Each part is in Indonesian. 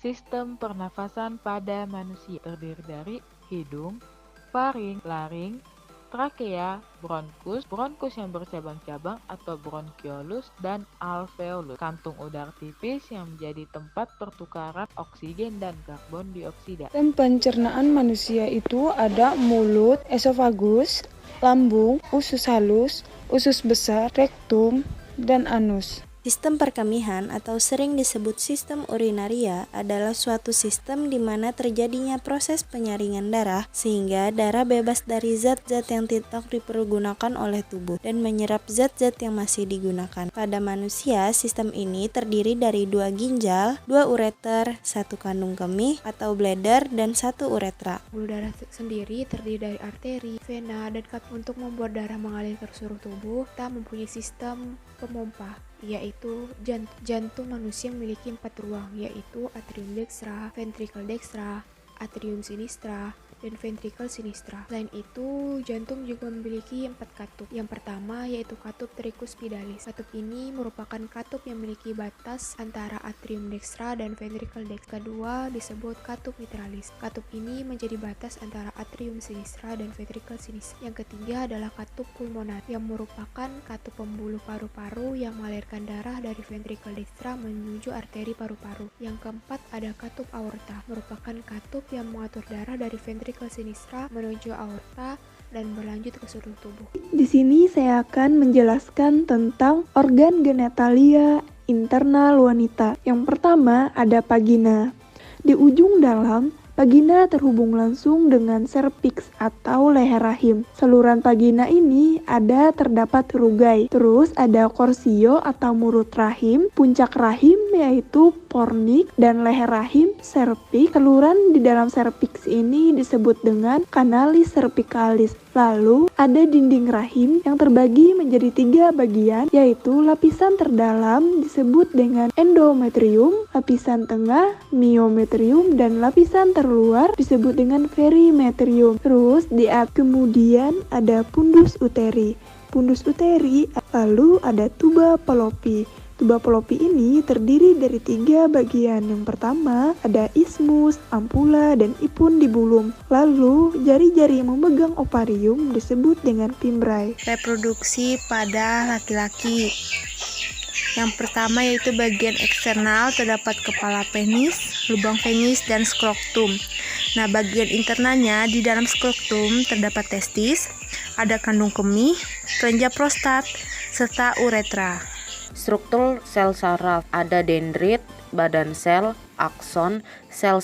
Sistem pernafasan pada manusia terdiri dari hidung, faring, laring, trakea, bronkus yang bercabang-cabang atau bronkiolus, dan alveolus, kantung udara tipis yang menjadi tempat pertukaran oksigen dan karbon dioksida. Sistem pencernaan manusia itu ada mulut, esofagus, lambung, usus halus, usus besar, rektum, dan anus. Sistem perkemihan atau sering disebut sistem urinaria adalah suatu sistem di mana terjadinya proses penyaringan darah sehingga darah bebas dari zat-zat yang tidak dipergunakan oleh tubuh dan menyerap zat-zat yang masih digunakan. Pada manusia, sistem ini terdiri dari 2 ginjal, 2 ureter, 1 kandung kemih atau bladder, dan 1 uretra. Pembuluh darah sendiri terdiri dari arteri, vena, dan untuk membuat darah mengalir ke seluruh tubuh, kita mempunyai sistem pemompa, yaitu jantung manusia memiliki 4 ruang, yaitu atrium dextra, ventricle dextra, atrium sinistra, dan ventricle sinistra. Selain itu, jantung juga memiliki 4 katup. Yang pertama yaitu katup tricuspidalis. Katup ini merupakan katup yang memiliki batas antara atrium dextra dan ventricle dextra. Kedua disebut katup mitralis. Katup ini menjadi batas antara atrium sinistra dan ventricle sinistra. Yang ketiga adalah katup pulmonar, yang merupakan katup pembuluh paru-paru yang mengalirkan darah dari ventricle dextra menuju arteri paru-paru. Yang keempat ada katup aorta, merupakan katup yang mengatur darah dari ventricle sinistra menuju aorta dan berlanjut ke seluruh tubuh. Di sini saya akan menjelaskan tentang organ genitalia internal wanita. Yang pertama ada vagina. Di ujung dalam, vagina terhubung langsung dengan cervix atau leher rahim. Saluran vagina ini terdapat rugai. Terus ada korsio atau mulut rahim, puncak rahim yaitu fornix, dan leher rahim cervix. Saluran di dalam cervix ini disebut dengan canalis cervicalis. Lalu ada dinding rahim yang terbagi menjadi 3 bagian, yaitu lapisan terdalam disebut dengan endometrium, lapisan tengah myometrium, dan lapisan terluar disebut dengan perimetrium. Terus kemudian ada pundus uteri. Pundus uteri, lalu ada tuba fallopi. Tuba fallopi ini terdiri dari 3 bagian. Yang pertama ada ismus, ampula, dan epidibulum. Lalu jari-jari yang memegang ovarium disebut dengan fimbriae. Reproduksi pada laki-laki. Yang pertama yaitu bagian eksternal terdapat kepala penis, lubang penis, dan skrotum. Nah, bagian internalnya di dalam skrotum terdapat testis, ada kandung kemih, kelenjar prostat, serta uretra. Struktur sel saraf ada dendrit, badan sel, akson, sel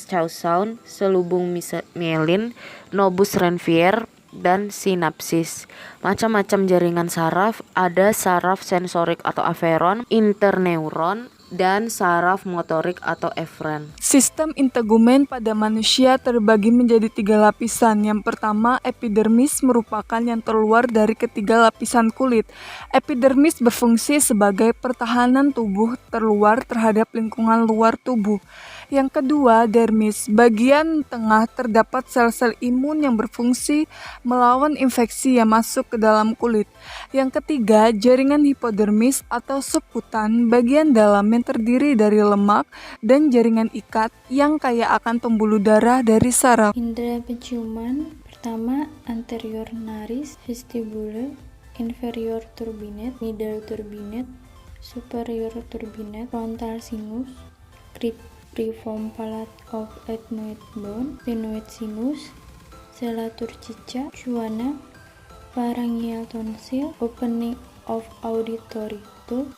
Schwann, selubung mielin, nobus Ranvier, dan sinapsis. Macam-macam jaringan saraf ada saraf sensorik atau afferon, interneuron, dan saraf motorik atau efren. Sistem integumen pada manusia terbagi menjadi 3 lapisan. Yang pertama, epidermis merupakan yang terluar dari ketiga lapisan kulit. Epidermis berfungsi sebagai pertahanan tubuh terluar terhadap lingkungan luar tubuh. Yang kedua, dermis. Bagian tengah terdapat sel-sel imun yang berfungsi melawan infeksi yang masuk ke dalam kulit. Yang ketiga, jaringan hipodermis atau seputan bagian dalam yang terdiri dari lemak dan jaringan ikat yang kaya akan pembuluh darah dari saraf. Indra penciuman pertama anterior naris, vestibular, inferior turbinate, middle turbinate, superior turbinate, frontal sinus, cribriform palate of ethmoid bone, sphenoid sinus, sella turcica, chuana, pharyngeal tonsil, opening of auditory tube.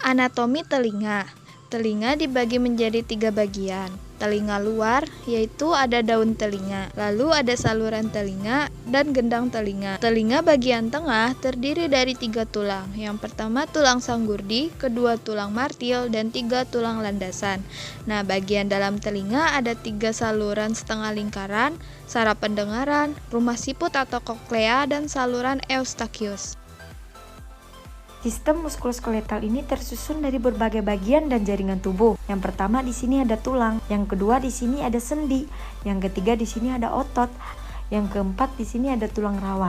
Anatomi telinga. Telinga dibagi menjadi 3 bagian. Telinga luar, yaitu ada daun telinga, lalu ada saluran telinga dan gendang telinga. Telinga bagian tengah terdiri dari 3 tulang. Yang pertama tulang sanggurdi, kedua tulang martil, dan 3 tulang landasan. Nah, bagian dalam telinga ada 3 saluran setengah lingkaran, saraf pendengaran, rumah siput atau koklea, dan saluran eustachius. Sistem muskuloskeletal ini tersusun dari berbagai bagian dan jaringan tubuh. Yang pertama di sini ada tulang, yang kedua di sini ada sendi, yang ketiga di sini ada otot, yang keempat di sini ada tulang rawan.